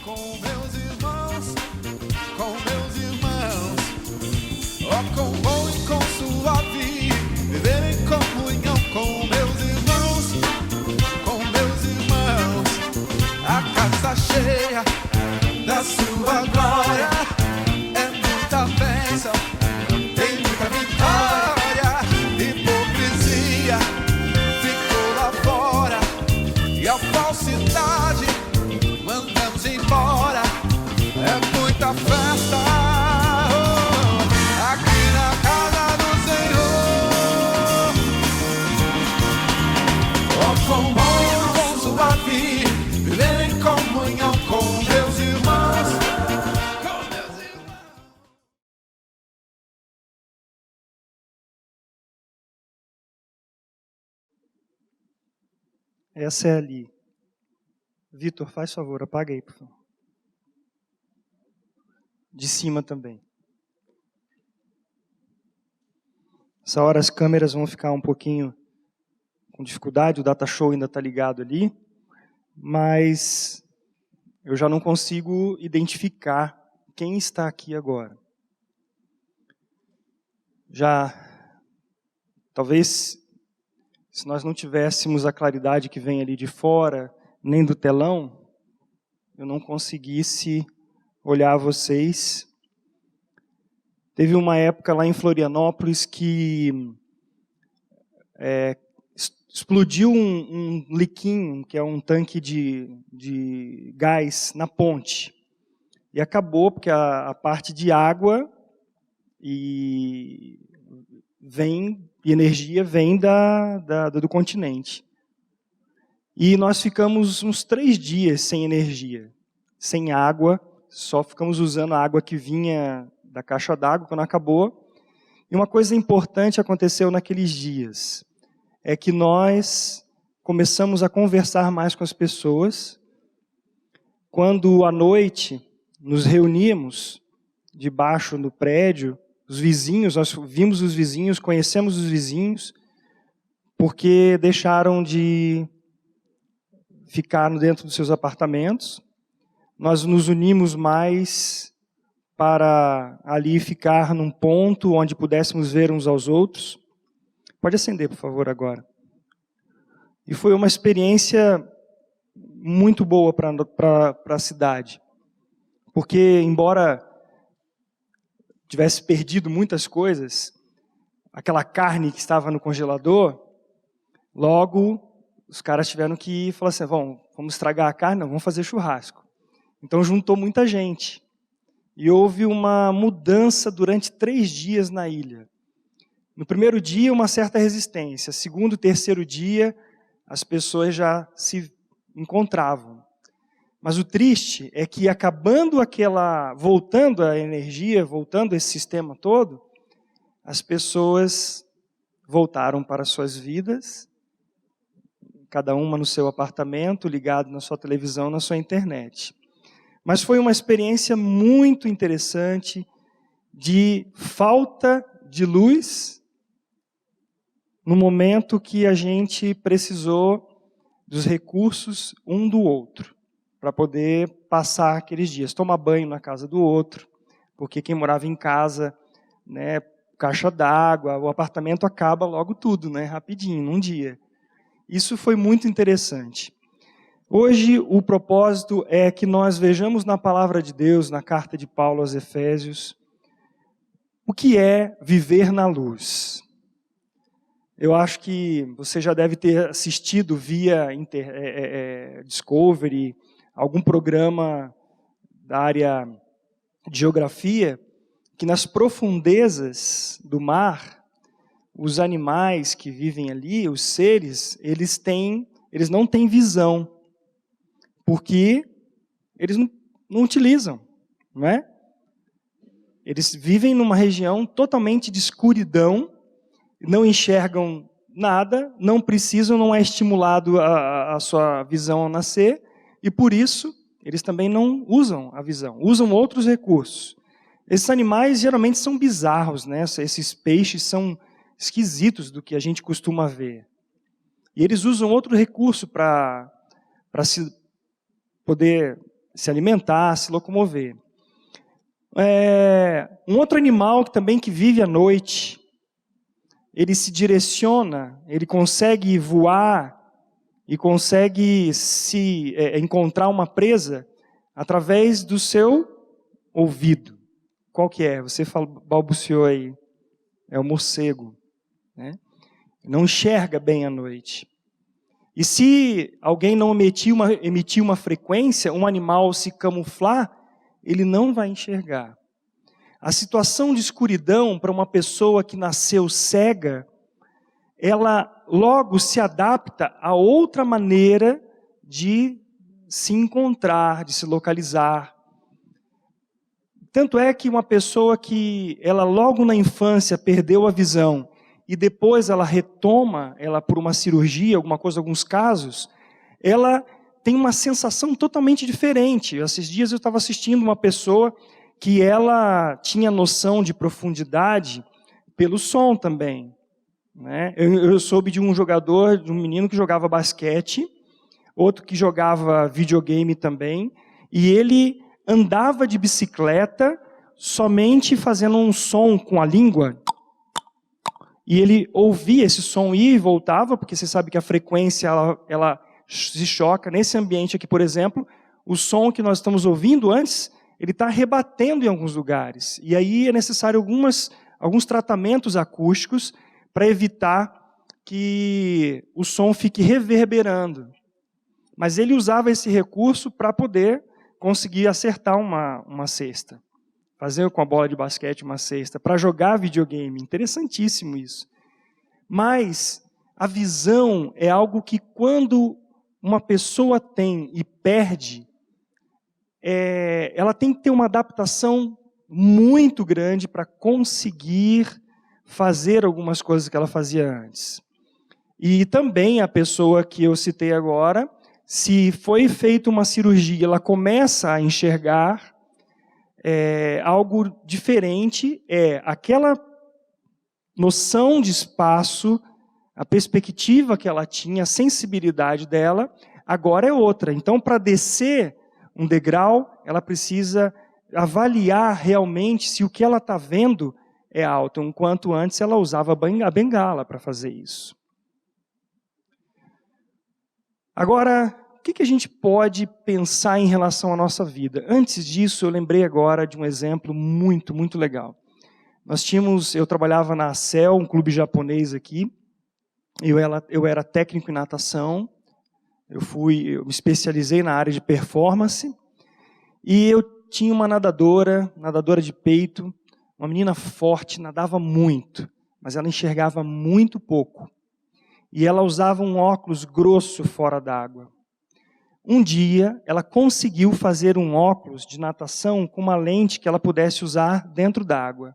com meus irmãos, ó, com bom e com suave, viver em comunhão com meus irmãos, a casa cheia da sua glória, é muita bênção, tem muita vitória, hipocrisia ficou lá fora, e a falsidade mandamos embora, é muita festa, aqui na casa do Senhor, ó, com bom, com suave, viver em comunhão com meus irmãos, Essa é ali. Vitor, faz favor, apaga aí, por favor. De cima também. Essa hora as câmeras vão ficar um pouquinho com dificuldade, o data show ainda está ligado ali, mas eu já não consigo identificar quem está aqui agora. Talvez, se nós não tivéssemos a claridade que vem ali de fora, nem do telão, eu não conseguisse olhar vocês. Teve uma época lá em Florianópolis que explodiu um liquinho, que é um tanque de gás na ponte. E acabou, porque a parte de água e energia vem do continente. E nós ficamos uns 3 dias sem energia, sem água, só ficamos usando a água que vinha da caixa d'água quando acabou. E uma coisa importante aconteceu naqueles dias, é que nós começamos a conversar mais com as pessoas. Quando à noite nos reuníamos debaixo do prédio, os vizinhos, nós vimos os vizinhos, conhecemos os vizinhos, porque deixaram de ficar dentro dos seus apartamentos. Nós nos unimos mais para ali ficar num ponto onde pudéssemos ver uns aos outros. Pode acender, por favor, agora. E foi uma experiência muito boa para a cidade, porque embora tivesse perdido muitas coisas, aquela carne que estava no congelador, logo os caras tiveram que falar assim, vamos estragar a carne? Não, vamos fazer churrasco. Então juntou muita gente. E houve uma mudança durante 3 dias na ilha. No primeiro dia, uma certa resistência. Segundo, terceiro dia, as pessoas já se encontravam. Mas o triste é que voltando a energia, voltando esse sistema todo, as pessoas voltaram para suas vidas, cada uma no seu apartamento, ligado na sua televisão, na sua internet. Mas foi uma experiência muito interessante de falta de luz no momento que a gente precisou dos recursos um do outro, para poder passar aqueles dias, tomar banho na casa do outro, porque quem morava em casa, né, caixa d'água, o apartamento acaba logo tudo, né, rapidinho, num dia. Isso foi muito interessante. Hoje o propósito é que nós vejamos na palavra de Deus, na carta de Paulo aos Efésios, o que é viver na luz. Eu acho que você já deve ter assistido via Discovery, algum programa da área de geografia, que nas profundezas do mar, os animais que vivem ali, os seres, eles não têm visão, porque eles não utilizam, não é? Eles vivem numa região totalmente de escuridão, não enxergam nada, não precisam, não é estimulado a sua visão ao nascer, e por isso eles também não usam a visão, usam outros recursos. Esses animais geralmente são bizarros, né? Esses peixes são esquisitos do que a gente costuma ver. E eles usam outro recurso para se poder se alimentar, se locomover. Um outro animal que vive à noite, ele se direciona, ele consegue voar e consegue encontrar uma presa através do seu ouvido. Qual que é? Você balbuciou aí. É o morcego, né? Não enxerga bem à noite. E se alguém não emitir uma frequência, um animal se camuflar, ele não vai enxergar. A situação de escuridão para uma pessoa que nasceu cega, ela logo se adapta a outra maneira de se encontrar, de se localizar. Tanto é que uma pessoa que ela logo na infância perdeu a visão e depois ela retoma, ela por uma cirurgia, alguns casos, ela tem uma sensação totalmente diferente. Esses dias eu estava assistindo uma pessoa que ela tinha noção de profundidade pelo som também, né? Eu soube de um jogador, de um menino que jogava basquete, outro que jogava videogame também, e ele andava de bicicleta somente fazendo um som com a língua, e ele ouvia esse som ir e voltava, porque você sabe que a frequência ela se choca. Nesse ambiente aqui, por exemplo, o som que nós estamos ouvindo antes, ele está rebatendo em alguns lugares. E aí é necessário alguns tratamentos acústicos para evitar que o som fique reverberando. Mas ele usava esse recurso para poder conseguir acertar uma cesta. Fazer com a bola de basquete uma cesta, para jogar videogame. Interessantíssimo isso. Mas a visão é algo que quando uma pessoa tem e perde, ela tem que ter uma adaptação muito grande para conseguir fazer algumas coisas que ela fazia antes. E também a pessoa que eu citei agora, se foi feita uma cirurgia, ela começa a enxergar algo diferente, aquela noção de espaço, a perspectiva que ela tinha, a sensibilidade dela, agora é outra. Então, para descer um degrau, ela precisa avaliar realmente se o que ela está vendo é alto, enquanto antes ela usava a bengala para fazer isso. Agora, o que a gente pode pensar em relação à nossa vida? Antes disso, eu lembrei agora de um exemplo muito, muito legal. Eu trabalhava na ACEL, um clube japonês aqui, eu era técnico em natação, eu me especializei na área de performance, e eu tinha uma nadadora de peito, uma menina forte, nadava muito, mas ela enxergava muito pouco. E ela usava um óculos grosso fora d'água. Um dia, ela conseguiu fazer um óculos de natação com uma lente que ela pudesse usar dentro d'água.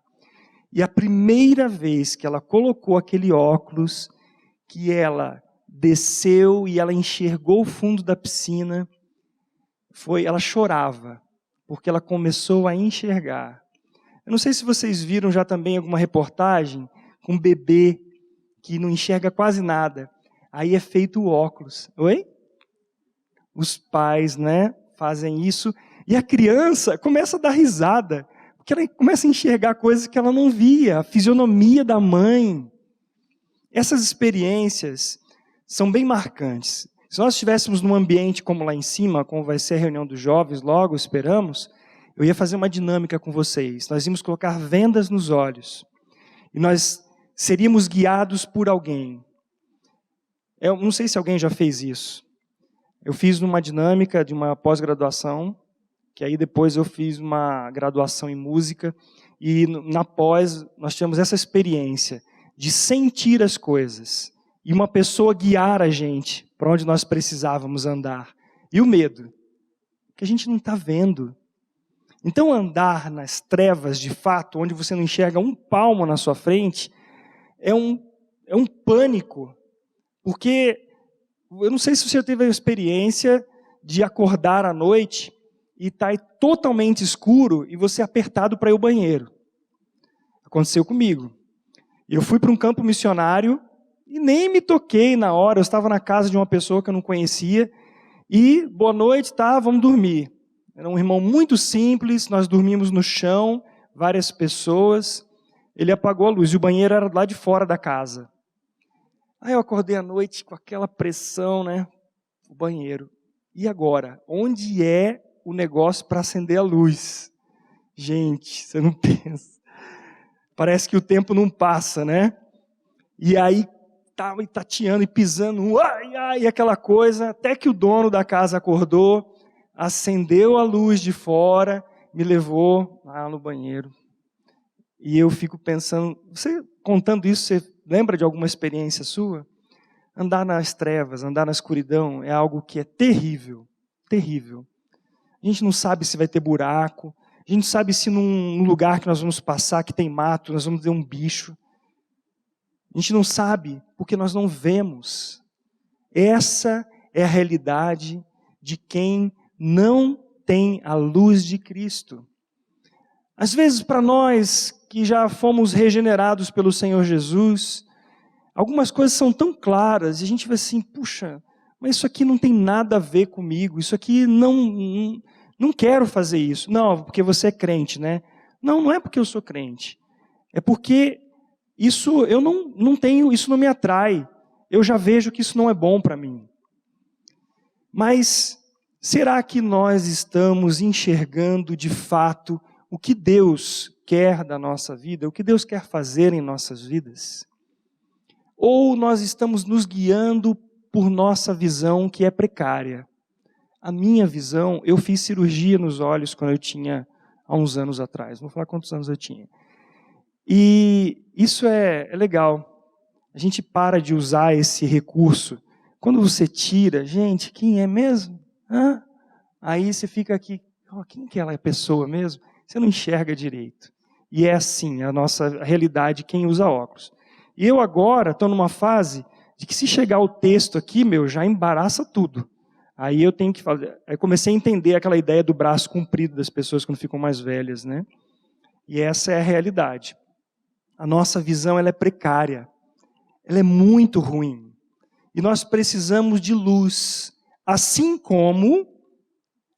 E a primeira vez que ela colocou aquele óculos, que ela desceu e ela enxergou o fundo da piscina, ela chorava, porque ela começou a enxergar. Eu não sei se vocês viram já também alguma reportagem com um bebê que não enxerga quase nada. Aí é feito o óculos. Oi? Os pais, né, fazem isso. E a criança começa a dar risada, porque ela começa a enxergar coisas que ela não via, a fisionomia da mãe. Essas experiências são bem marcantes. Se nós estivéssemos num ambiente como lá em cima, como vai ser a reunião dos jovens, logo esperamos, eu ia fazer uma dinâmica com vocês. Nós íamos colocar vendas nos olhos. E nós seríamos guiados por alguém. Eu não sei se alguém já fez isso. Eu fiz numa dinâmica de uma pós-graduação, que aí depois eu fiz uma graduação em música, e na pós nós tivemos essa experiência de sentir as coisas, e uma pessoa guiar a gente para onde nós precisávamos andar. E o medo, que a gente não está vendo. Então andar nas trevas de fato, onde você não enxerga um palmo na sua frente, é um pânico, porque eu não sei se você teve a experiência de acordar à noite e estar totalmente escuro e você apertado para ir ao banheiro. Aconteceu comigo. Eu fui para um campo missionário e nem me toquei na hora. Eu estava na casa de uma pessoa que eu não conhecia e, boa noite, vamos dormir. Era um irmão muito simples, nós dormimos no chão, várias pessoas. Ele apagou a luz e o banheiro era lá de fora da casa. Aí eu acordei à noite com aquela pressão, né? O banheiro. E agora? Onde é o negócio para acender a luz? Gente, você não pensa. Parece que o tempo não passa, né? E aí estava tateando e pisando, ai, ai, aquela coisa, até que o dono da casa acordou, acendeu a luz de fora, me levou lá no banheiro. E eu fico pensando, você contando isso, você lembra de alguma experiência sua? Andar nas trevas, andar na escuridão é algo que é terrível, terrível. A gente não sabe se vai ter buraco, a gente não sabe se num lugar que nós vamos passar, que tem mato, nós vamos ver um bicho. A gente não sabe porque nós não vemos. Essa é a realidade de quem não tem a luz de Cristo. Às vezes, para nós que já fomos regenerados pelo Senhor Jesus, algumas coisas são tão claras e a gente vai assim, puxa, mas isso aqui não tem nada a ver comigo, isso aqui não quero fazer isso. Não, porque você é crente, né? Não, não é porque eu sou crente. É porque isso eu não tenho, isso não me atrai. Eu já vejo que isso não é bom para mim. Mas será que nós estamos enxergando de fato o que Deus quer da nossa vida, o que Deus quer fazer em nossas vidas? Ou nós estamos nos guiando por nossa visão que é precária? A minha visão, eu fiz cirurgia nos olhos quando eu tinha, há uns anos atrás, não vou falar quantos anos eu tinha. E isso é legal. A gente para de usar esse recurso. Quando você tira, gente, quem é mesmo? Hã? Aí você fica aqui, quem que é a pessoa mesmo? Você não enxerga direito. E é assim a nossa realidade, quem usa óculos. E eu agora estou numa fase de que se chegar o texto aqui, já embaraça tudo. Aí eu tenho que fazer. Aí comecei a entender aquela ideia do braço comprido das pessoas quando ficam mais velhas, né? E essa é a realidade. A nossa visão ela é precária. Ela é muito ruim. E nós precisamos de luz. Assim como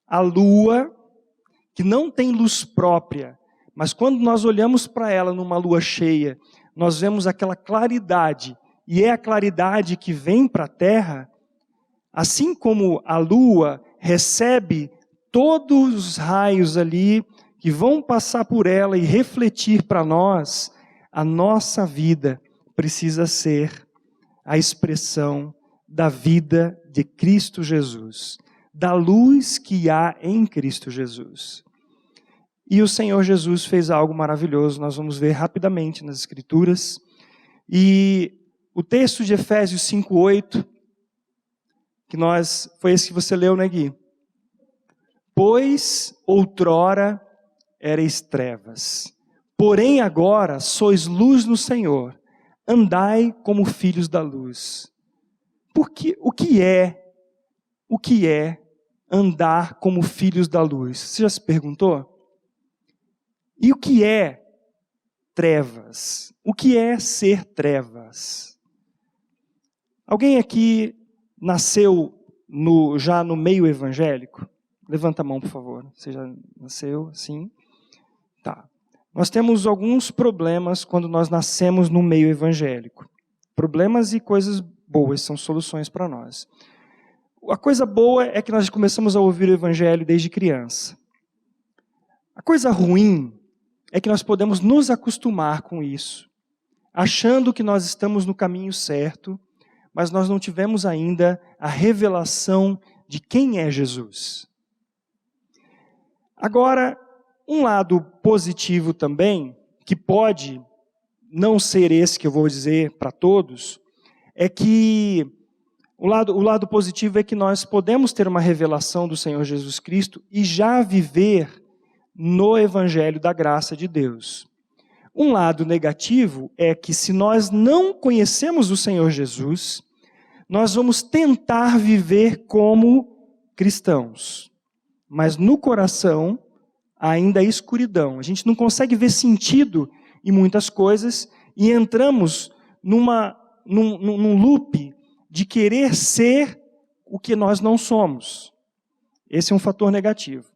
a lua, que não tem luz própria, mas quando nós olhamos para ela numa lua cheia, nós vemos aquela claridade, e é a claridade que vem para a terra, assim como a lua recebe todos os raios ali, que vão passar por ela e refletir para nós, a nossa vida precisa ser a expressão da vida de Cristo Jesus, da luz que há em Cristo Jesus. E o Senhor Jesus fez algo maravilhoso, nós vamos ver rapidamente nas Escrituras. E o texto de Efésios 5:8, foi esse que você leu, né, Gui? Pois outrora erais trevas, porém agora sois luz no Senhor, andai como filhos da luz. Porque o que é andar como filhos da luz? Você já se perguntou? E o que é trevas? O que é ser trevas? Alguém aqui nasceu já no meio evangélico? Levanta a mão, por favor. Você já nasceu? Sim? Tá. Nós temos alguns problemas quando nós nascemos no meio evangélico. Problemas e coisas boas, são soluções para nós. A coisa boa é que nós começamos a ouvir o evangelho desde criança. A coisa ruim é que nós podemos nos acostumar com isso, achando que nós estamos no caminho certo, mas nós não tivemos ainda a revelação de quem é Jesus. Agora, um lado positivo também, que pode não ser esse que eu vou dizer para todos, é que o lado positivo é que nós podemos ter uma revelação do Senhor Jesus Cristo e já viver no Evangelho da graça de Deus. Um lado negativo é que se nós não conhecemos o Senhor Jesus, nós vamos tentar viver como cristãos, mas no coração ainda é escuridão. A gente não consegue ver sentido em muitas coisas e entramos num loop de querer ser o que nós não somos. Esse é um fator negativo.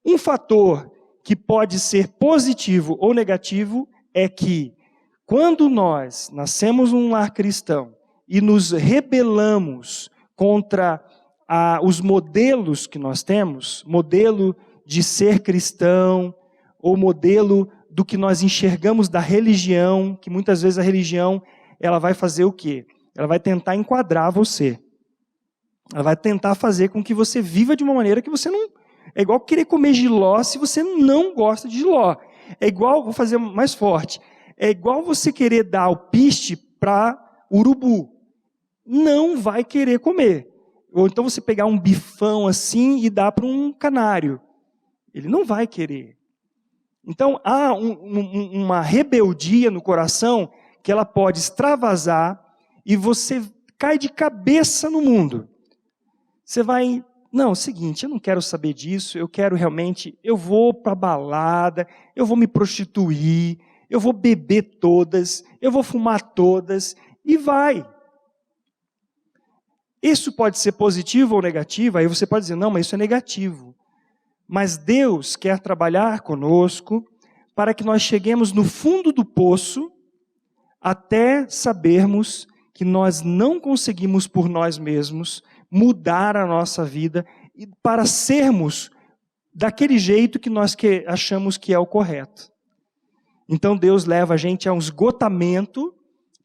Um fator que pode ser positivo ou negativo é que, quando nós nascemos num lar cristão e nos rebelamos contra os modelos que nós temos, modelo de ser cristão, ou modelo do que nós enxergamos da religião, que muitas vezes a religião ela vai fazer o quê? Ela vai tentar enquadrar você. Ela vai tentar fazer com que você viva de uma maneira que você não... É igual querer comer jiló se você não gosta de jiló. É igual, vou fazer mais forte, é igual você querer dar alpiste para urubu. Não vai querer comer. Ou então você pegar um bifão assim e dar para um canário. Ele não vai querer. Então há uma rebeldia no coração que ela pode extravasar e você cai de cabeça no mundo. Você vai... Não, é o seguinte, eu não quero saber disso, eu quero realmente, eu vou para a balada, eu vou me prostituir, eu vou beber todas, eu vou fumar todas, e vai. Isso pode ser positivo ou negativo, aí você pode dizer, não, mas isso é negativo. Mas Deus quer trabalhar conosco para que nós cheguemos no fundo do poço até sabermos que nós não conseguimos por nós mesmos mudar a nossa vida para sermos daquele jeito que nós achamos que é o correto. Então Deus leva a gente a um esgotamento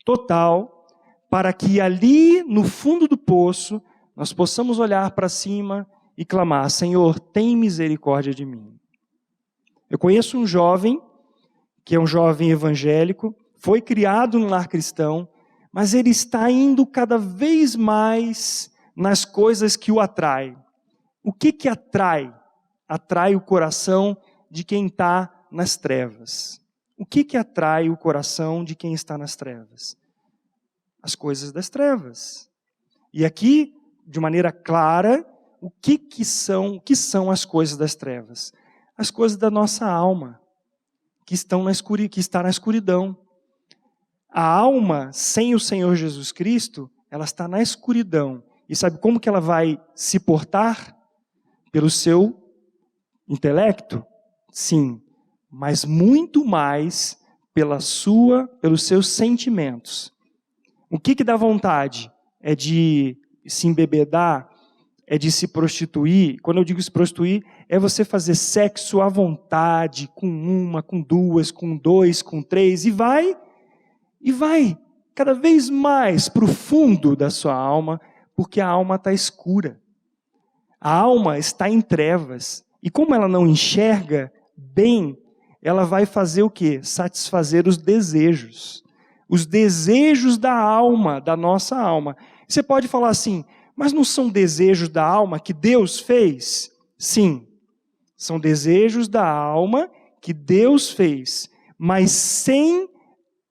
total para que ali no fundo do poço nós possamos olhar para cima e clamar, Senhor, tem misericórdia de mim. Eu conheço um jovem, que é um jovem evangélico, foi criado num lar cristão, mas ele está indo cada vez mais nas coisas que o atraem. O que atrai? Atrai o coração de quem está nas trevas. O que atrai o coração de quem está nas trevas? As coisas das trevas. E aqui, de maneira clara, o que são as coisas das trevas? As coisas da nossa alma, que está na escuridão. A alma, sem o Senhor Jesus Cristo, ela está na escuridão. E sabe como que ela vai se portar? Pelo seu intelecto? Sim, mas muito mais pelos seus sentimentos. O que dá vontade? É de se embebedar? É de se prostituir? Quando eu digo se prostituir, é você fazer sexo à vontade, com uma, com duas, com dois, com três, e vai cada vez mais para o fundo da sua alma, porque a alma está escura. A alma está em trevas. E como ela não enxerga bem, ela vai fazer o quê? Satisfazer os desejos. Os desejos da alma, da nossa alma. Você pode falar assim, mas não são desejos da alma que Deus fez? Sim, são desejos da alma que Deus fez. Mas sem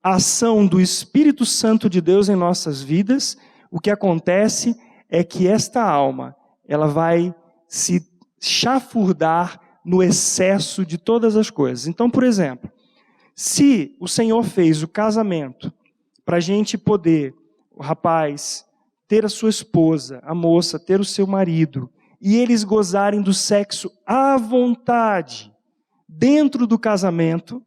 a ação do Espírito Santo de Deus em nossas vidas, o que acontece é que esta alma, ela vai se chafurdar no excesso de todas as coisas. Então, por exemplo, se o Senhor fez o casamento para a gente poder, o rapaz, ter a sua esposa, a moça, ter o seu marido, e eles gozarem do sexo à vontade, dentro do casamento,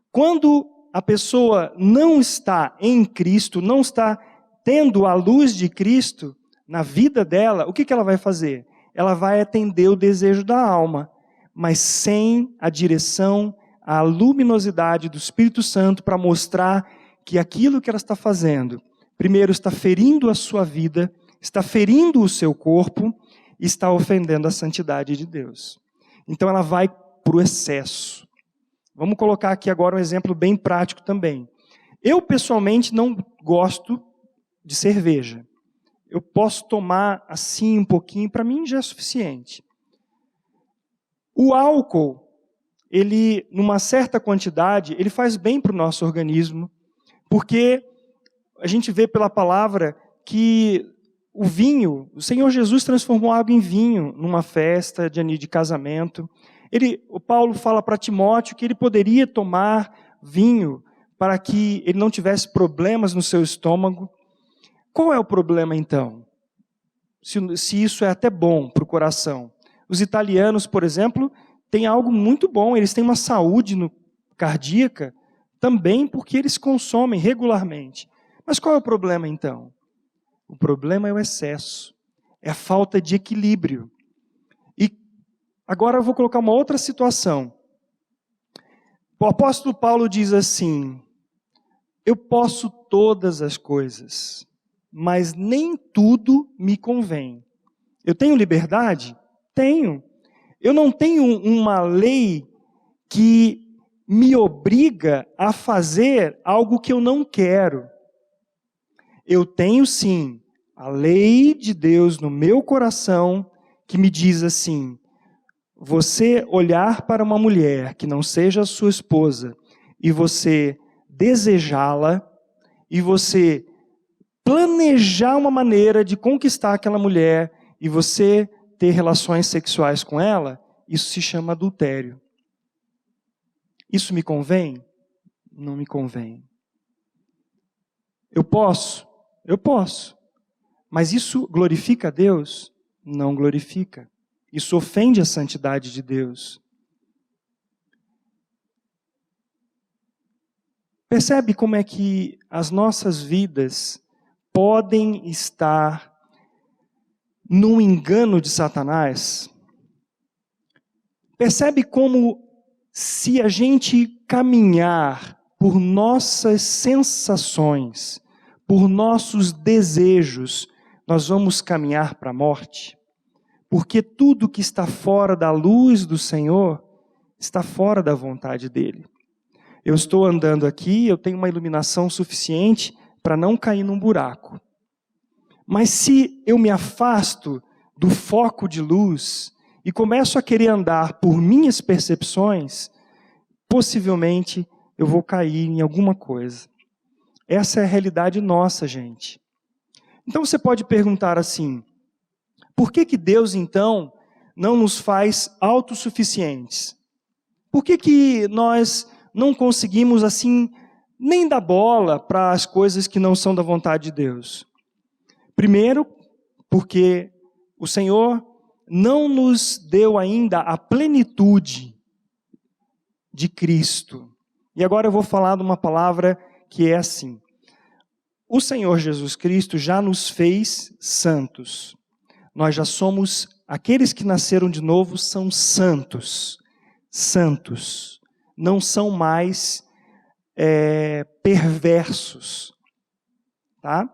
quando a pessoa não está em Cristo, não está tendo a luz de Cristo na vida dela, o que ela vai fazer? Ela vai atender o desejo da alma, mas sem a direção, a luminosidade do Espírito Santo para mostrar que aquilo que ela está fazendo, primeiro está ferindo a sua vida, está ferindo o seu corpo, e está ofendendo a santidade de Deus. Então ela vai para o excesso. Vamos colocar aqui agora um exemplo bem prático também. Eu pessoalmente não gosto de cerveja. Eu posso tomar assim um pouquinho, para mim já é suficiente. O álcool, ele, numa certa quantidade, ele faz bem para o nosso organismo, porque a gente vê pela palavra que o vinho, o Senhor Jesus transformou água em vinho numa festa de casamento. O Paulo fala para Timóteo que ele poderia tomar vinho para que ele não tivesse problemas no seu estômago. Qual é o problema então? Se isso é até bom para o coração. Os italianos, por exemplo, têm algo muito bom, eles têm uma saúde cardíaca também porque eles consomem regularmente. Mas qual é o problema então? O problema é o excesso, é a falta de equilíbrio. E agora eu vou colocar uma outra situação. O apóstolo Paulo diz assim: eu posso todas as coisas, mas nem tudo me convém. Eu tenho liberdade? Tenho. Eu não tenho uma lei que me obriga a fazer algo que eu não quero. Eu tenho sim a lei de Deus no meu coração que me diz assim: você olhar para uma mulher que não seja sua esposa e você desejá-la e você planejar uma maneira de conquistar aquela mulher e você ter relações sexuais com ela, isso se chama adultério. Isso me convém? Não me convém. Eu posso? Eu posso. Mas isso glorifica a Deus? Não glorifica. Isso ofende a santidade de Deus. Percebe como é que as nossas vidas podem estar num engano de Satanás? Percebe como, se a gente caminhar por nossas sensações, por nossos desejos, nós vamos caminhar para a morte? Porque tudo que está fora da luz do Senhor está fora da vontade dele. Eu estou andando aqui, eu tenho uma iluminação suficiente para não cair num buraco. Mas se eu me afasto do foco de luz e começo a querer andar por minhas percepções, possivelmente eu vou cair em alguma coisa. Essa é a realidade nossa, gente. Então você pode perguntar assim: por que Deus então não nos faz autossuficientes? Por que nós não conseguimos assim nem dar bola para as coisas que não são da vontade de Deus? Primeiro, porque o Senhor não nos deu ainda a plenitude de Cristo. E agora eu vou falar de uma palavra que é assim: o Senhor Jesus Cristo já nos fez santos. Nós já somos, aqueles que nasceram de novo são santos. Santos. Não são mais perversos. Tá?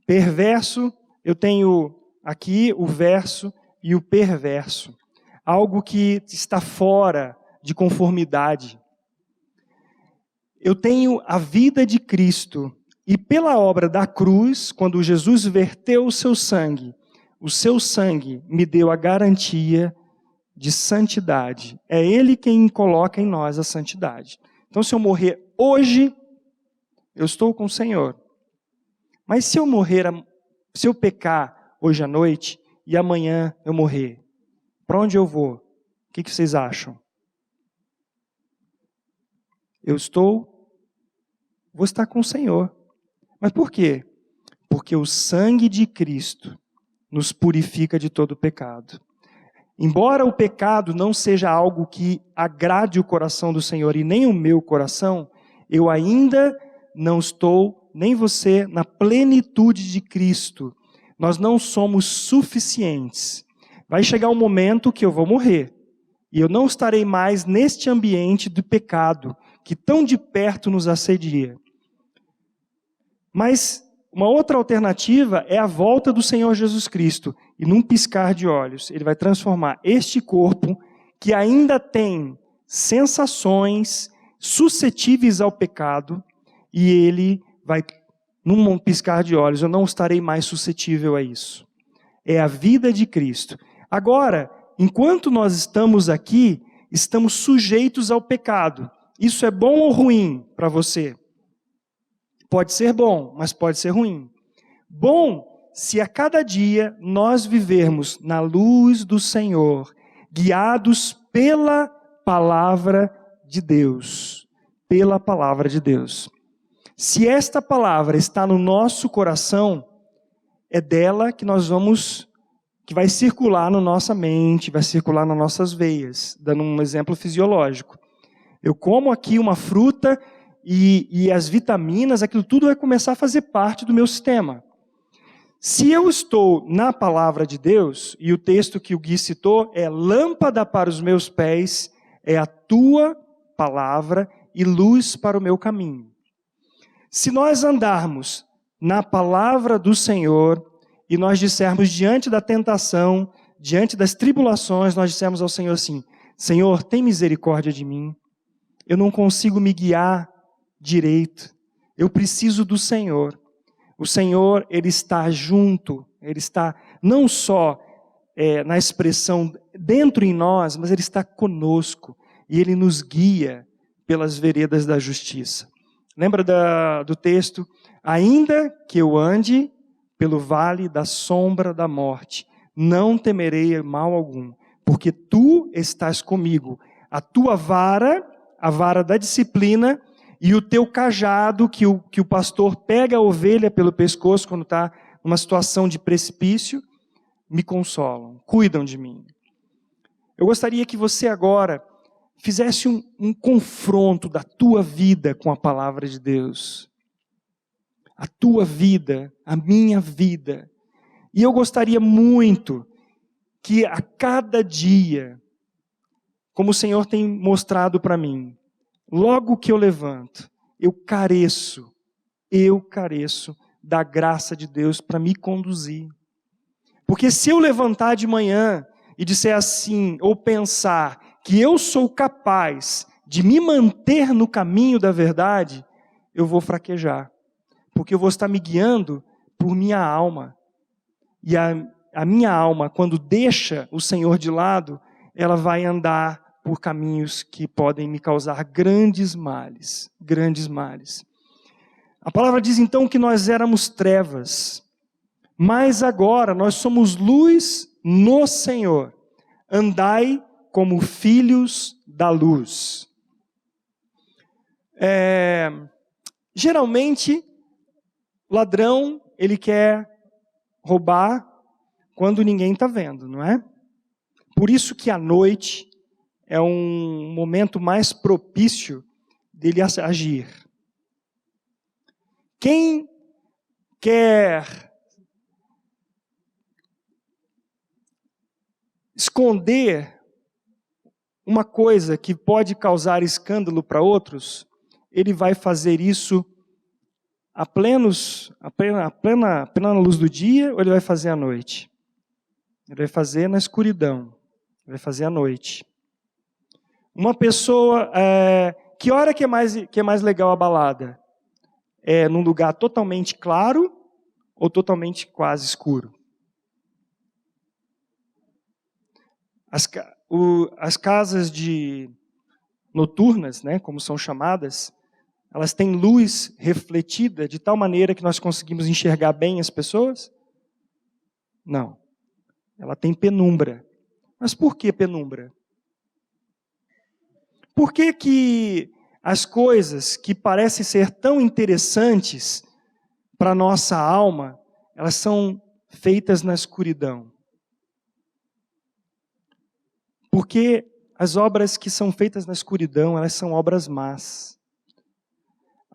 Perverso, eu tenho aqui o verso e o perverso. Algo que está fora de conformidade. Eu tenho a vida de Cristo. E pela obra da cruz, quando Jesus verteu o seu sangue me deu a garantia de santidade. É Ele quem coloca em nós a santidade. Então, se eu morrer hoje, eu estou com o Senhor. Mas se eu pecar hoje à noite e amanhã eu morrer, para onde eu vou? O que vocês acham? Vou estar com o Senhor. Mas por quê? Porque o sangue de Cristo nos purifica de todo pecado. Embora o pecado não seja algo que agrade o coração do Senhor e nem o meu coração, eu ainda não estou, nem você, na plenitude de Cristo. Nós não somos suficientes. Vai chegar um momento que eu vou morrer. E eu não estarei mais neste ambiente do pecado, que tão de perto nos assedia. Mas uma outra alternativa é a volta do Senhor Jesus Cristo. E num piscar de olhos, Ele vai transformar este corpo, que ainda tem sensações suscetíveis ao pecado, e Ele vai, num piscar de olhos, eu não estarei mais suscetível a isso. É a vida de Cristo. Agora, enquanto nós estamos aqui, estamos sujeitos ao pecado. Isso é bom ou ruim para você? Pode ser bom, mas pode ser ruim. Bom, se a cada dia nós vivermos na luz do Senhor, guiados pela palavra de Deus. Pela palavra de Deus. Se esta palavra está no nosso coração, é dela que nós vamos que vai circular na nossa mente, vai circular nas nossas veias, dando um exemplo fisiológico. Eu como aqui uma fruta e as vitaminas, aquilo tudo vai começar a fazer parte do meu sistema. Se eu estou na palavra de Deus, e o texto que o Gui citou é lâmpada para os meus pés, é a tua palavra e luz para o meu caminho. Se nós andarmos na palavra do Senhor, e nós dissermos diante da tentação, diante das tribulações, nós dissermos ao Senhor assim: Senhor, tem misericórdia de mim, eu não consigo me guiar direito, eu preciso do Senhor. O Senhor, Ele está junto, Ele está não só na expressão dentro em nós, mas Ele está conosco, e Ele nos guia pelas veredas da justiça. Lembra do texto? Ainda que eu ande pelo vale da sombra da morte, não temerei mal algum, porque tu estás comigo. A tua vara, a vara da disciplina, e o teu cajado, que o pastor pega a ovelha pelo pescoço quando está numa situação de precipício, me consolam, cuidam de mim. Eu gostaria que você agora fizesse um confronto da tua vida com a palavra de Deus. A tua vida, a minha vida. E eu gostaria muito que a cada dia, como o Senhor tem mostrado para mim, logo que eu levanto, eu careço da graça de Deus para me conduzir. Porque se eu levantar de manhã e disser assim, ou pensar que eu sou capaz de me manter no caminho da verdade, eu vou fraquejar. Porque eu vou estar me guiando por minha alma. E a minha alma, quando deixa o Senhor de lado, ela vai andar por caminhos que podem me causar grandes males. Grandes males. A palavra diz então que nós éramos trevas, mas agora nós somos luz no Senhor. Andai como filhos da luz. Geralmente, o ladrão, ele quer roubar quando ninguém está vendo, não é? Por isso que a noite é um momento mais propício dele agir. Quem quer esconder uma coisa que pode causar escândalo para outros, ele vai fazer isso a plena luz do dia, ou ele vai fazer à noite? Ele vai fazer na escuridão, ele vai fazer à noite. Uma pessoa, que hora que é mais legal a balada? É num lugar totalmente claro ou totalmente quase escuro? As casas noturnas, né, como são chamadas, elas têm luz refletida de tal maneira que nós conseguimos enxergar bem as pessoas? Não. Ela tem penumbra. Mas por que penumbra? Por que as coisas que parecem ser tão interessantes para a nossa alma, elas são feitas na escuridão? Porque as obras que são feitas na escuridão, elas são obras más.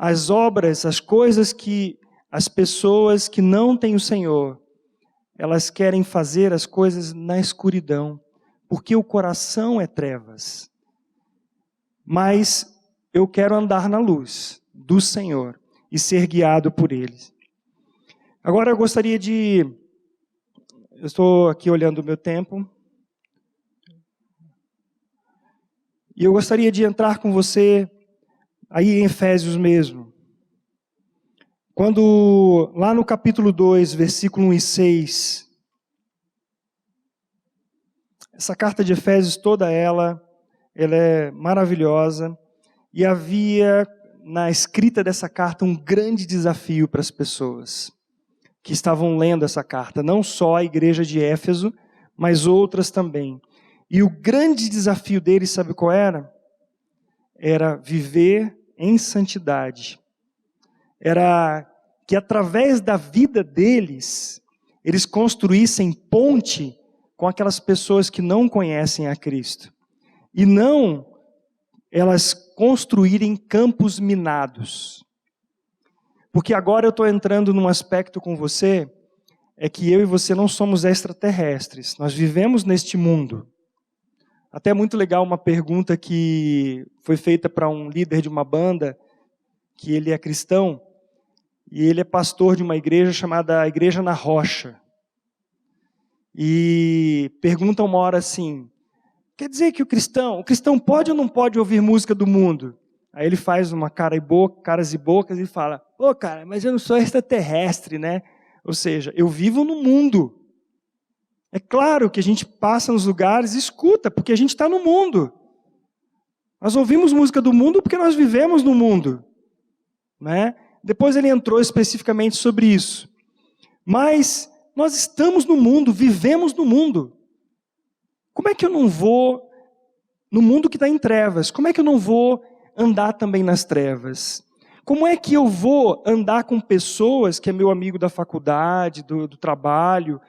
As coisas que as pessoas que não têm o Senhor, elas querem fazer as coisas na escuridão, porque o coração é trevas. Mas eu quero andar na luz do Senhor e ser guiado por Ele. Agora eu estou aqui olhando o meu tempo, e eu gostaria de entrar com você aí em Efésios mesmo. Quando, lá no capítulo 2, versículo 1 e 6, essa carta de Efésios, toda ela é maravilhosa, e havia na escrita dessa carta um grande desafio para as pessoas que estavam lendo essa carta, não só a igreja de Éfeso, mas outras também. E o grande desafio deles, sabe qual era? Era viver em santidade. Era que através da vida deles, eles construíssem ponte com aquelas pessoas que não conhecem a Cristo. E não elas construírem campos minados. Porque agora eu estou entrando num aspecto com você, é que eu e você não somos extraterrestres. Nós vivemos neste mundo. Até muito legal uma pergunta que foi feita para um líder de uma banda, que ele é cristão, e ele é pastor de uma igreja chamada Igreja na Rocha. E pergunta uma hora assim, quer dizer que o cristão pode ou não pode ouvir música do mundo? Aí ele faz uma caras e bocas e fala, pô cara, mas eu não sou extraterrestre, né? Ou seja, eu vivo no mundo. É claro que a gente passa nos lugares e escuta, porque a gente está no mundo. Nós ouvimos música do mundo porque nós vivemos no mundo. Né? Depois ele entrou especificamente sobre isso. Mas nós estamos no mundo, vivemos no mundo. Como é que eu não vou, no mundo que está em trevas, como é que eu não vou andar também nas trevas? Como é que eu vou andar com pessoas que é meu amigo da faculdade, do trabalho,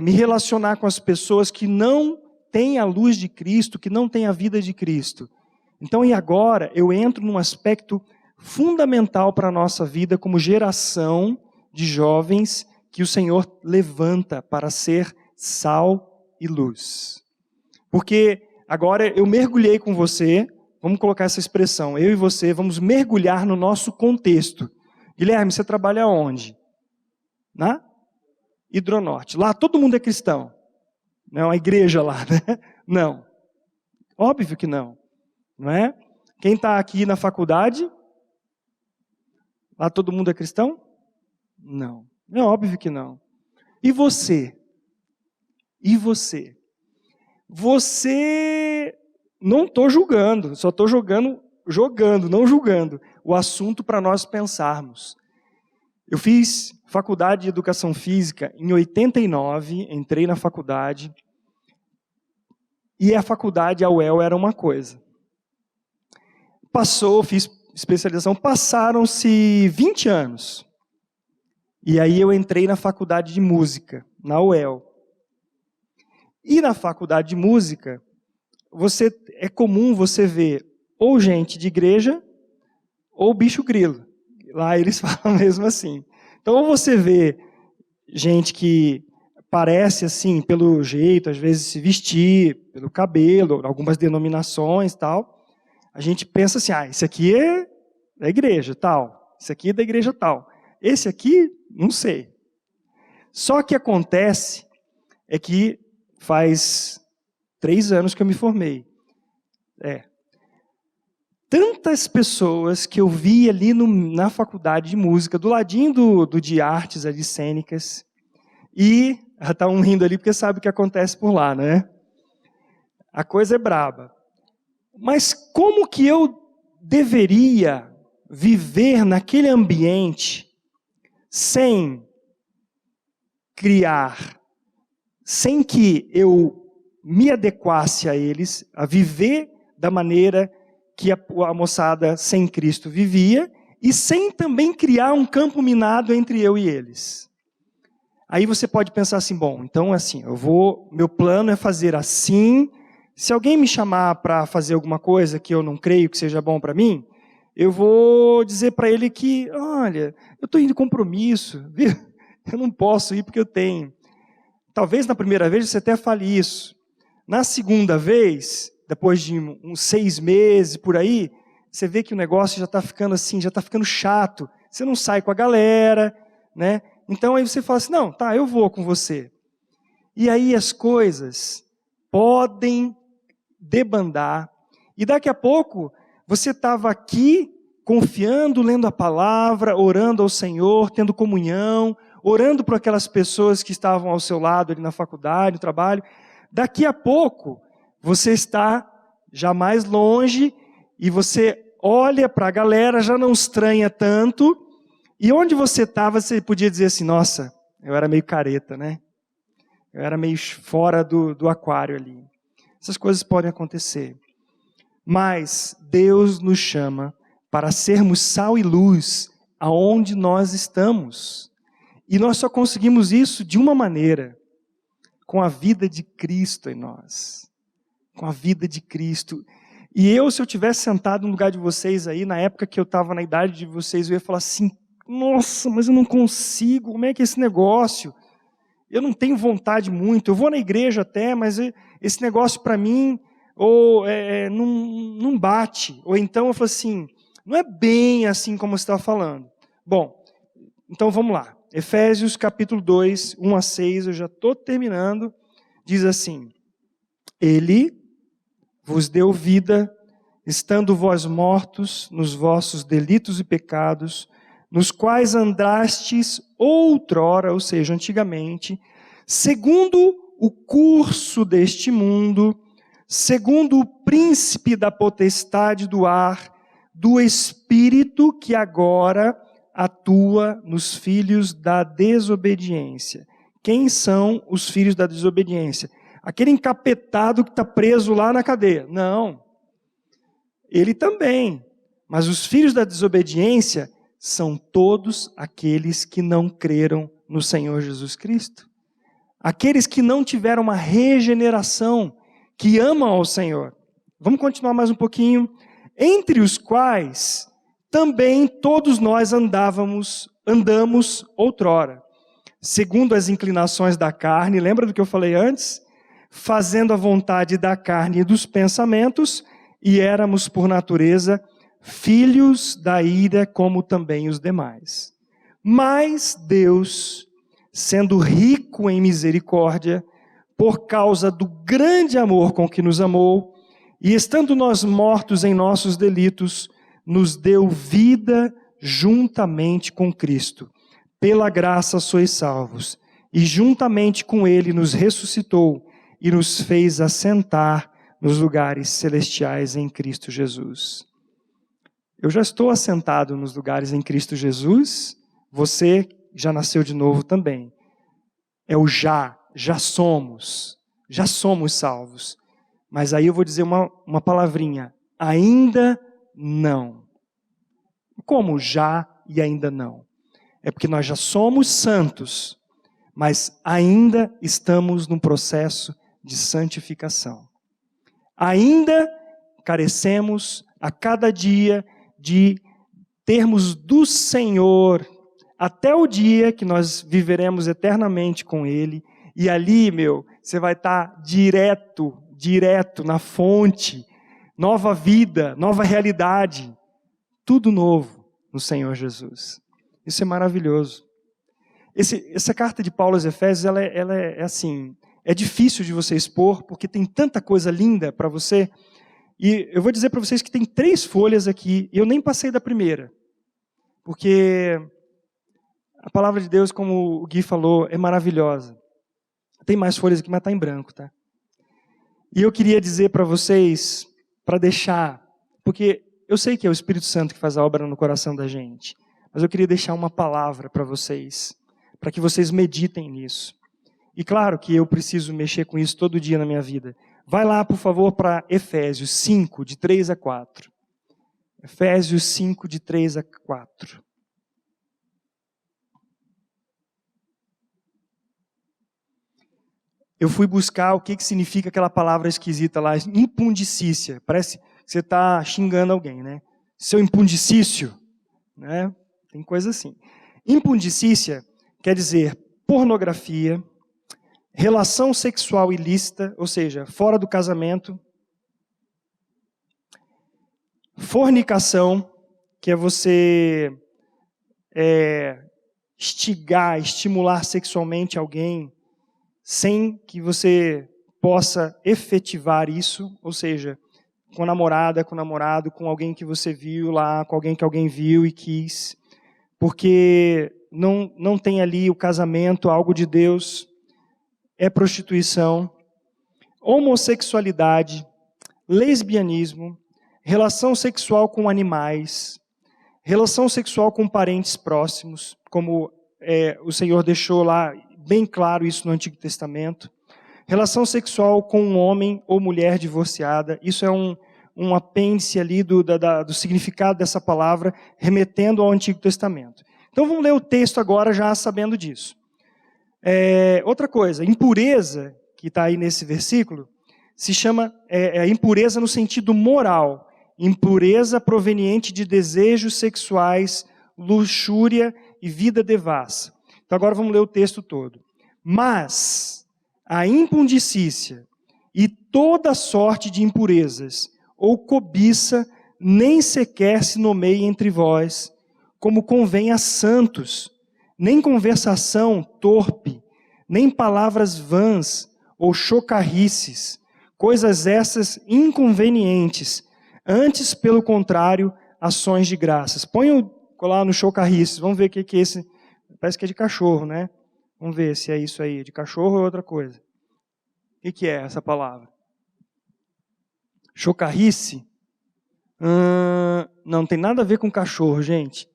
me relacionar com as pessoas que não têm a luz de Cristo, que não têm a vida de Cristo? Então, e agora eu entro num aspecto fundamental para a nossa vida como geração de jovens que o Senhor levanta para ser sal e luz. Porque agora eu mergulhei com você, vamos colocar essa expressão, eu e você vamos mergulhar no nosso contexto. Guilherme, você trabalha onde? Na Hidronorte. Lá todo mundo é cristão. Não é uma igreja lá, né? Não. Óbvio que não. Não é? Quem está aqui na faculdade, lá todo mundo é cristão? Não. É óbvio que não. E você? E você? Você, não estou julgando, só estou jogando, não julgando, o assunto para nós pensarmos. Eu fiz faculdade de Educação Física em 89, entrei na faculdade, e a faculdade, a UEL, era uma coisa. Fiz especialização, passaram-se 20 anos. E aí eu entrei na faculdade de música, na UEL. E na faculdade de música, é comum você ver ou gente de igreja, ou bicho grilo. Lá eles falam mesmo assim. Então, ou você vê gente que parece assim, pelo jeito, às vezes se vestir, pelo cabelo, algumas denominações e tal. A gente pensa assim, esse aqui é da igreja tal, esse aqui é da igreja tal. Esse aqui, não sei. Só que acontece é que faz 3 anos que eu me formei. Tantas pessoas que eu vi ali na faculdade de música, do ladinho do de artes, de cênicas, e está um rindo ali porque sabe o que acontece por lá, né? A coisa é braba. Mas como que eu deveria viver naquele ambiente sem criar, sem que eu me adequasse a eles, a viver da maneira que a moçada sem Cristo vivia, e sem também criar um campo minado entre eu e eles. Aí você pode pensar assim, bom, então assim, meu plano é fazer assim, se alguém me chamar para fazer alguma coisa que eu não creio que seja bom para mim, eu vou dizer para ele que, olha, eu estou indo em compromisso, viu? Eu não posso ir porque eu tenho. Talvez na primeira vez você até fale isso. Na segunda vez, depois de uns 6 meses, por aí, você vê que o negócio já está ficando assim, já está ficando chato. Você não sai com a galera, né? Então aí você fala assim, não, tá, eu vou com você. E aí as coisas podem debandar. E daqui a pouco, você estava aqui, confiando, lendo a palavra, orando ao Senhor, tendo comunhão, orando por aquelas pessoas que estavam ao seu lado ali na faculdade, no trabalho. Daqui a pouco, você está já mais longe e você olha para a galera, já não estranha tanto. E onde você estava, você podia dizer assim, nossa, eu era meio careta, né? Eu era meio fora do aquário ali. Essas coisas podem acontecer. Mas Deus nos chama para sermos sal e luz aonde nós estamos. E nós só conseguimos isso de uma maneira. com a vida de Cristo em nós. Com a vida de Cristo. E se eu tivesse sentado no lugar de vocês aí, na época que eu estava na idade de vocês, eu ia falar assim, nossa, mas eu não consigo, como é que é esse negócio? Eu não tenho vontade muito, eu vou na igreja até, mas esse negócio para mim não bate. Ou então eu falo assim, não é bem assim como você está falando. Bom, então vamos lá. Efésios capítulo 2, 1 a 6, eu já estou terminando. Diz assim, Ele vos deu vida, estando vós mortos nos vossos delitos e pecados, nos quais andastes outrora, ou seja, antigamente, segundo o curso deste mundo, segundo o príncipe da potestade do ar, do espírito que agora atua nos filhos da desobediência. Quem são os filhos da desobediência? Aquele encapetado que está preso lá na cadeia. Não. Ele também. Mas os filhos da desobediência são todos aqueles que não creram no Senhor Jesus Cristo. Aqueles que não tiveram uma regeneração, que amam ao Senhor. Vamos continuar mais um pouquinho. Entre os quais também todos nós andamos outrora, segundo as inclinações da carne, lembra do que eu falei antes? Fazendo a vontade da carne e dos pensamentos, e éramos por natureza filhos da ira como também os demais. Mas Deus, sendo rico em misericórdia, por causa do grande amor com que nos amou, e estando nós mortos em nossos delitos, nos deu vida juntamente com Cristo. Pela graça sois salvos, e juntamente com Ele nos ressuscitou e nos fez assentar nos lugares celestiais em Cristo Jesus. Eu já estou assentado nos lugares em Cristo Jesus, você já nasceu de novo também. É o já somos salvos. Mas aí eu vou dizer uma palavrinha, ainda não. Como já e ainda não? É porque nós já somos santos, mas ainda estamos num processo de santificação. Ainda carecemos a cada dia de termos do Senhor, até o dia que nós viveremos eternamente com Ele, e ali, você vai estar direto na fonte, nova vida, nova realidade, tudo novo no Senhor Jesus. Isso é maravilhoso. Essa carta de Paulo aos Efésios, ela é assim, é difícil de você expor, porque tem tanta coisa linda para você, e eu vou dizer para vocês que tem 3 folhas aqui, e eu nem passei da primeira, porque a palavra de Deus, como o Gui falou, é maravilhosa. Tem mais folhas aqui, mas está em branco, tá? E eu queria dizer para vocês, para deixar, porque eu sei que é o Espírito Santo que faz a obra no coração da gente, mas eu queria deixar uma palavra para vocês, para que vocês meditem nisso. E claro que eu preciso mexer com isso todo dia na minha vida. Vai lá, por favor, para Efésios 5, de 3 a 4. Efésios 5, de 3 a 4. Eu fui buscar o que significa aquela palavra esquisita lá, impundicícia. Parece que você está xingando alguém, né? Seu impundicício, né? Tem coisa assim. Impundicícia quer dizer pornografia, relação sexual ilícita, ou seja, fora do casamento, fornicação, que é você estimular sexualmente alguém, sem que você possa efetivar isso, ou seja, com a namorada, com o namorado, com alguém que você viu lá, com alguém que alguém viu e quis, porque não tem ali o casamento, algo de Deus, é prostituição, homossexualidade, lesbianismo, relação sexual com animais, relação sexual com parentes próximos, como o Senhor deixou lá bem claro isso no Antigo Testamento. Relação sexual com um homem ou mulher divorciada, isso é um apêndice ali do significado dessa palavra, remetendo ao Antigo Testamento. Então vamos ler o texto agora já sabendo disso. Outra coisa, impureza, que está aí nesse versículo, se chama impureza no sentido moral. Impureza proveniente de desejos sexuais, luxúria e vida devassa. Então agora vamos ler o texto todo. Mas a impundicícia e toda sorte de impurezas ou cobiça nem sequer se nomeia entre vós, como convém a santos, nem conversação torpe, nem palavras vãs ou chocarrices, coisas essas inconvenientes, antes, pelo contrário, ações de graças. Põe o colar no chocarrices, vamos ver o que é esse, parece que é de cachorro, né? Vamos ver se é isso aí, de cachorro ou outra coisa. O que é essa palavra? Chocarrice? Não tem nada a ver com cachorro, gente.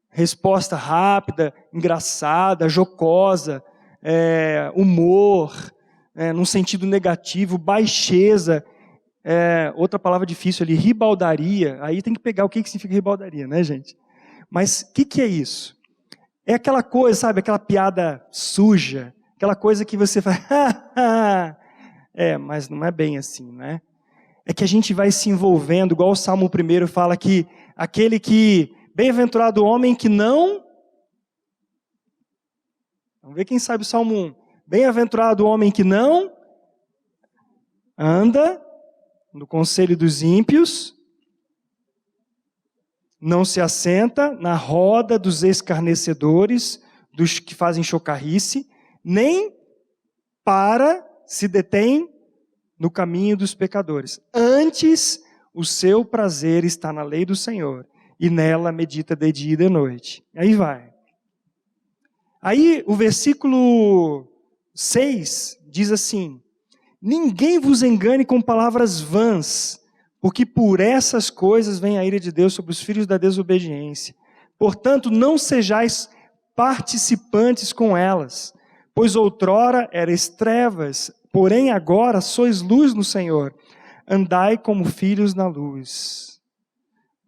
Resposta rápida, engraçada, jocosa, humor, num sentido negativo, baixeza, outra palavra difícil ali, ribaldaria. Aí tem que pegar o que significa ribaldaria, né, gente? Mas o que é isso? É aquela coisa, sabe, aquela piada suja, aquela coisa que você faz, mas não é bem assim, né? É que a gente vai se envolvendo, igual o Salmo 1 fala que aquele que, bem-aventurado o homem que não... Vamos ver quem sabe o Salmo 1. Bem-aventurado o homem que não anda no conselho dos ímpios, não se assenta na roda dos escarnecedores, dos que fazem chocarrice, nem se detém no caminho dos pecadores. Antes, o seu prazer está na lei do Senhor, e nela medita de dia e de noite. Aí vai. Aí o versículo 6 diz assim: ninguém vos engane com palavras vãs, porque por essas coisas vem a ira de Deus sobre os filhos da desobediência. Portanto, não sejais participantes com elas, pois outrora erais trevas, porém agora sois luz no Senhor. Andai como filhos na luz,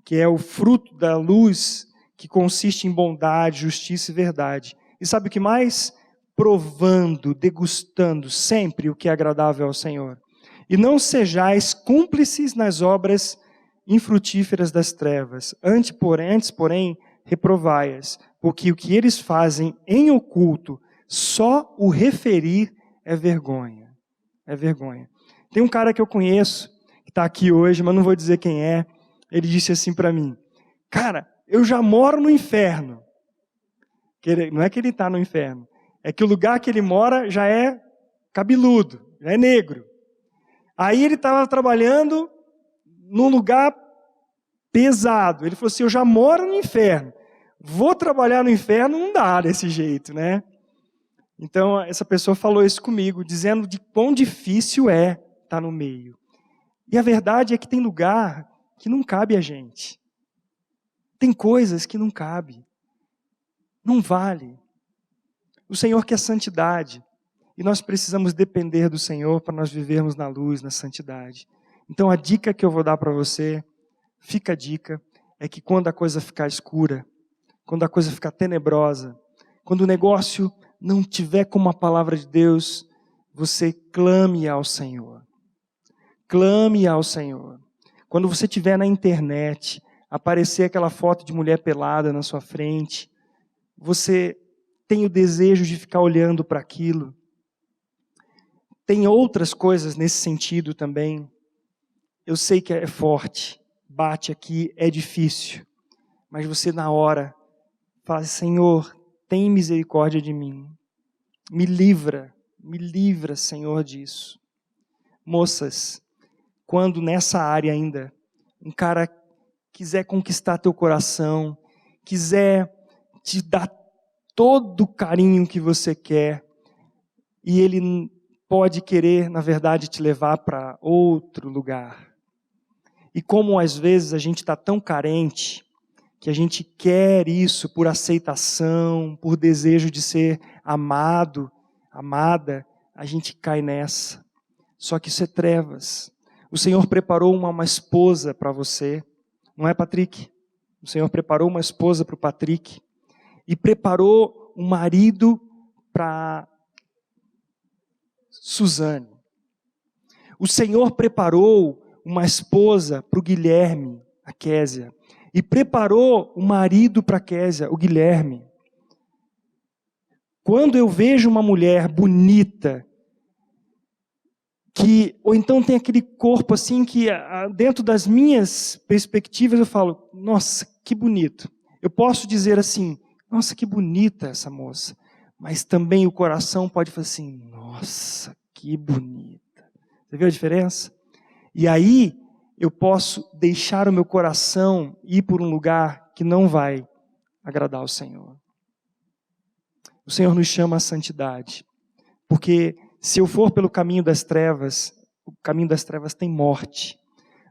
que é o fruto da luz, que consiste em bondade, justiça e verdade. E sabe o que mais? Provando, degustando sempre o que é agradável ao Senhor. E não sejais cúmplices nas obras infrutíferas das trevas. Antes, porém, reprovai-as, porque o que eles fazem em oculto, só o referir é vergonha. É vergonha. Tem um cara que eu conheço, que está aqui hoje, mas não vou dizer quem é. Ele disse assim para mim: cara, eu já moro no inferno. Não é que ele está no inferno, é que o lugar que ele mora já é cabeludo, já é negro. Aí ele estava trabalhando num lugar pesado. Ele falou assim: eu já moro no inferno, vou trabalhar no inferno, não dá desse jeito, né? Então essa pessoa falou isso comigo, dizendo de quão difícil é estar no meio. E a verdade é que tem lugar que não cabe a gente. Tem coisas que não cabe. Não vale. O Senhor quer santidade. E nós precisamos depender do Senhor para nós vivermos na luz, na santidade. Então a dica que eu vou dar para você, fica a dica, é que quando a coisa ficar escura, quando a coisa ficar tenebrosa, quando o negócio não tiver como a palavra de Deus, você clame ao Senhor. Clame ao Senhor. Quando você estiver na internet, aparecer aquela foto de mulher pelada na sua frente, você tem o desejo de ficar olhando para aquilo. Tem outras coisas nesse sentido também. Eu sei que é forte, bate aqui, é difícil. Mas você na hora fala: Senhor, tem misericórdia de mim. Me livra, Senhor, disso. Moças, quando nessa área ainda, um cara quiser conquistar teu coração, quiser te dar todo o carinho que você quer, e ele pode querer, na verdade, te levar para outro lugar. E como às vezes a gente está tão carente, que a gente quer isso por aceitação, por desejo de ser amado, amada, a gente cai nessa. Só que isso é trevas. O Senhor preparou uma esposa para você, não é, Patrick? O Senhor preparou uma esposa para o Patrick. e preparou um marido para Suzane. O Senhor preparou uma esposa para o Guilherme, a Késia, e preparou um marido para a Késia, o Guilherme. Quando eu vejo uma mulher bonita, ou então tem aquele corpo assim que dentro das minhas perspectivas eu falo, nossa, que bonito. Eu posso dizer assim, nossa, que bonita essa moça. Mas também o coração pode falar assim, nossa, que bonita. Você viu a diferença? E aí eu posso deixar o meu coração ir por um lugar que não vai agradar ao Senhor. O Senhor nos chama à santidade. Porque se eu for pelo caminho das trevas, o caminho das trevas tem morte.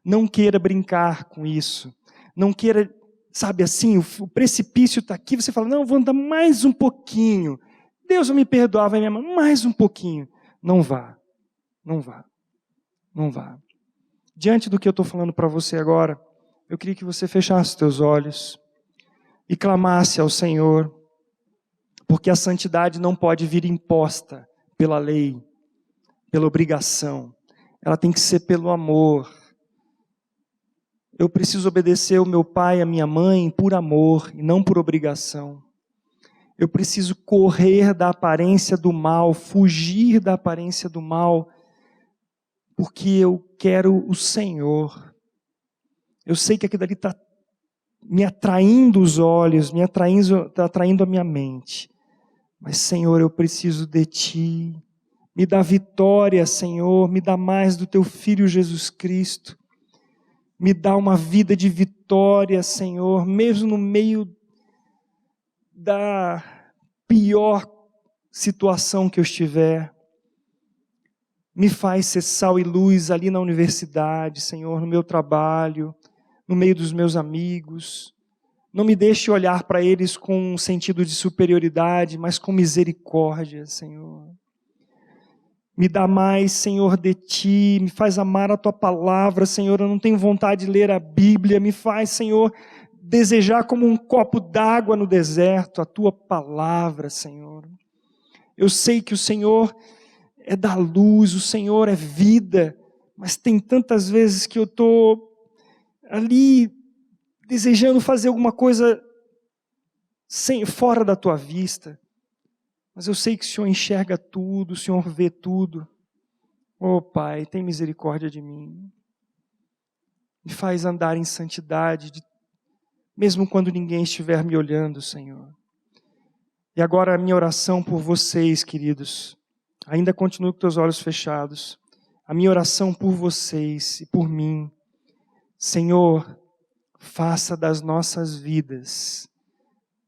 Não queira brincar com isso. Não queira, sabe assim, o precipício está aqui, você fala, não, vou andar mais um pouquinho. Deus vai me perdoar, vai me amar mais um pouquinho. Não vá, não vá, não vá. Diante do que eu estou falando para você agora, eu queria que você fechasse os teus olhos e clamasse ao Senhor, porque a santidade não pode vir imposta pela lei, pela obrigação. Ela tem que ser pelo amor. Eu preciso obedecer o meu pai e a minha mãe por amor e não por obrigação. Eu preciso correr da aparência do mal, fugir da aparência do mal, porque eu quero o Senhor. Eu sei que aquilo ali está me atraindo os olhos, está atraindo a minha mente. Mas, Senhor, eu preciso de Ti. Me dá vitória, Senhor. Me dá mais do Teu Filho Jesus Cristo. Me dá uma vida de vitória, Senhor, mesmo no meio da pior situação que eu estiver. Me faz ser sal e luz ali na universidade, Senhor, no meu trabalho, no meio dos meus amigos. Não me deixe olhar para eles com um sentido de superioridade, mas com misericórdia, Senhor. Me dá mais, Senhor, de Ti, me faz amar a Tua palavra, Senhor. Eu não tenho vontade de ler a Bíblia, me faz, Senhor, desejar como um copo d'água no deserto a Tua palavra, Senhor. Eu sei que o Senhor é da luz, o Senhor é vida, mas tem tantas vezes que eu estou ali desejando fazer alguma coisa fora da Tua vista, mas eu sei que o Senhor enxerga tudo, o Senhor vê tudo. Oh Pai, tem misericórdia de mim. Me faz andar em santidade, mesmo quando ninguém estiver me olhando, Senhor. E agora a minha oração por vocês, queridos, ainda continue com teus olhos fechados. A minha oração por vocês e por mim, Senhor, faça das nossas vidas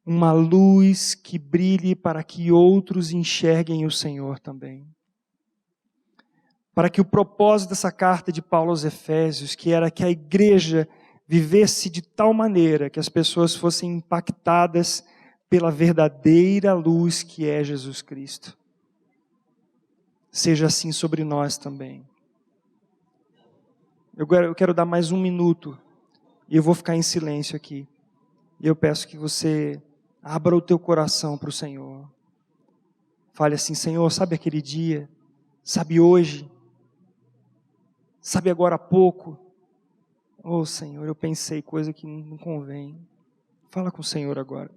uma luz que brilhe para que outros enxerguem o Senhor também. Para que o propósito dessa carta de Paulo aos Efésios, que era que a igreja vivesse de tal maneira que as pessoas fossem impactadas pela verdadeira luz que é Jesus Cristo. Seja assim sobre nós também. Eu quero dar mais um minuto e eu vou ficar em silêncio aqui. E eu peço que você abra o teu coração para o Senhor. Fale assim, Senhor, sabe aquele dia? Sabe hoje? Sabe agora há pouco? Oh Senhor, eu pensei coisa que não convém. Fala com o Senhor agora.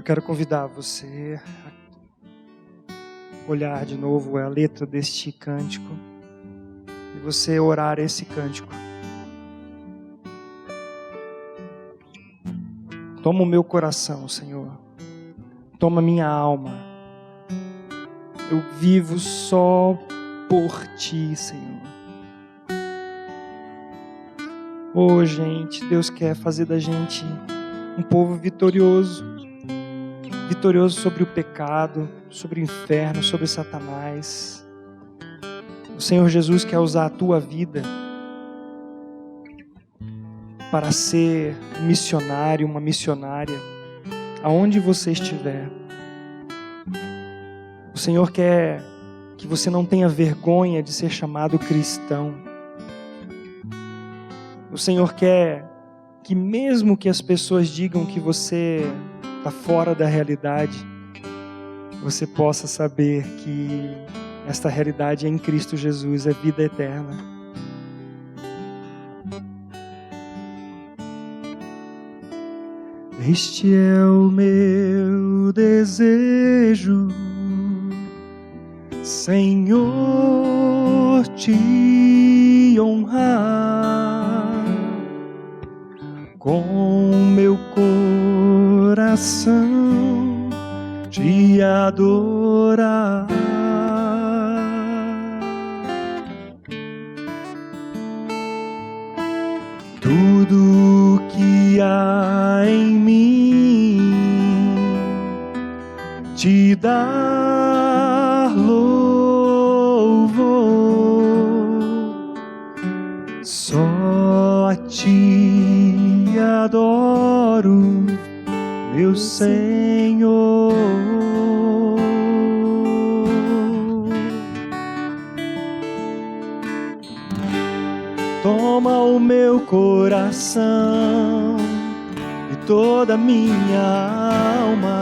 Eu quero convidar você a olhar de novo a letra deste cântico e você orar esse cântico. Toma o meu coração, Senhor. Toma minha alma. Eu vivo só por Ti, Senhor. Oh, gente, Deus quer fazer da gente um povo vitorioso. Vitorioso sobre o pecado, sobre o inferno, sobre Satanás. O Senhor Jesus quer usar a tua vida para ser um missionário, uma missionária, aonde você estiver. O Senhor quer que você não tenha vergonha de ser chamado cristão. O Senhor quer que mesmo que as pessoas digam que você está fora da realidade, você possa saber que esta realidade é em Cristo Jesus, é vida eterna. Este é o meu desejo, Senhor, te honrar com meu coração, te adorar. Tudo que há em mim te dar louvor, só a Ti adoro, meu Senhor. Toma o meu coração e toda a minha alma.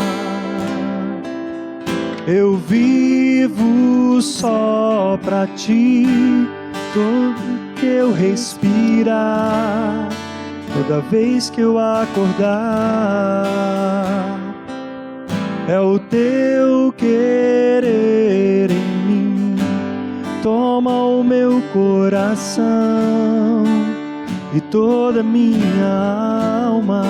Eu vivo só pra Ti, todo que eu respirar, toda vez que eu acordar. É o Teu querer em mim. Toma o meu coração e toda a minha alma.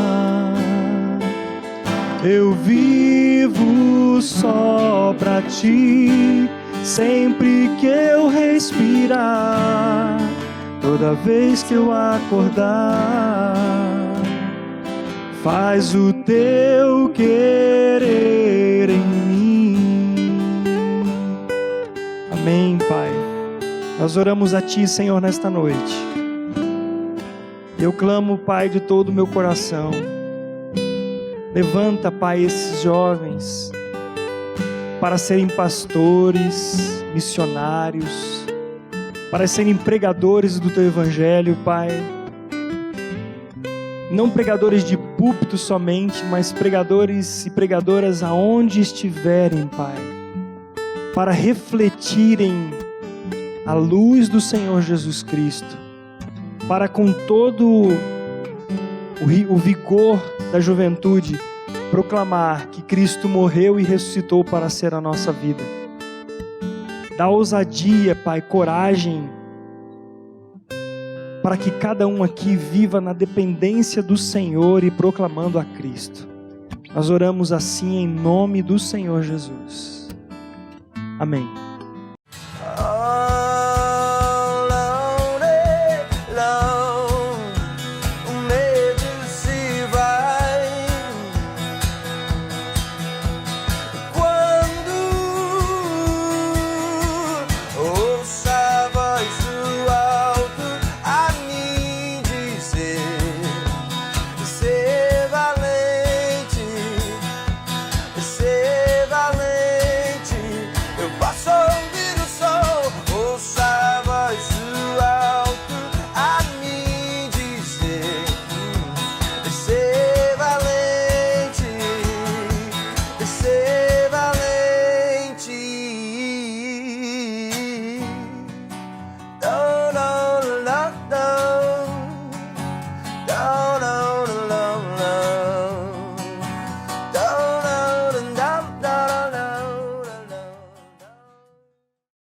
Eu vivo só pra Ti, sempre que eu respirar, toda vez que eu acordar. Faz o Teu querer em mim. Amém, Pai. Nós oramos a Ti, Senhor, nesta noite. Eu clamo, Pai, de todo o meu coração. Levanta, Pai, esses jovens para serem pastores, missionários, para serem pregadores do Teu Evangelho, Pai. Não pregadores de púlpito somente, mas pregadores e pregadoras aonde estiverem, Pai, para refletirem a luz do Senhor Jesus Cristo, para com todo o vigor da juventude proclamar que Cristo morreu e ressuscitou para ser a nossa vida. Dá ousadia, Pai, coragem, para que cada um aqui viva na dependência do Senhor e proclamando a Cristo. Nós oramos assim em nome do Senhor Jesus. Amém.